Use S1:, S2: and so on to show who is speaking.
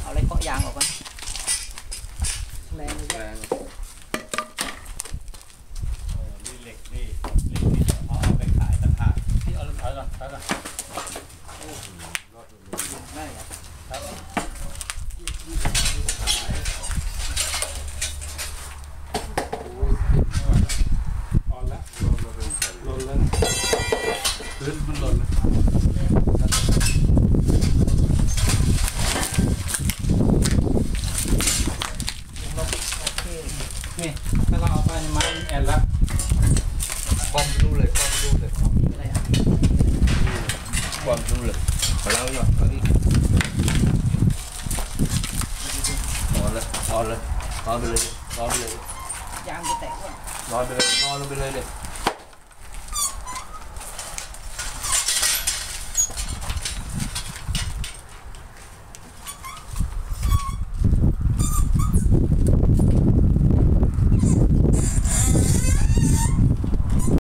S1: เอาอะไรเกาะยางออกก่อนแรงเลย
S2: นี่เหล็กนี่เอาไปขายต่างหากที่เอาถอยก่อนได้เหรอครับอ่อนละหล่นแล้วพื้นมันหล่นนะนี่ถ้าเราเอาไปในไม้แอนละความรู้เลยความรู้เลยความรู้เลยขอเล่าหน่อยเอาดินอนเลยนอนเลยนอนไปเลยนอนไปเลย
S1: ยางจะแตกก่อน
S2: นอนไปเลยนอนลงไปเลยเด็ก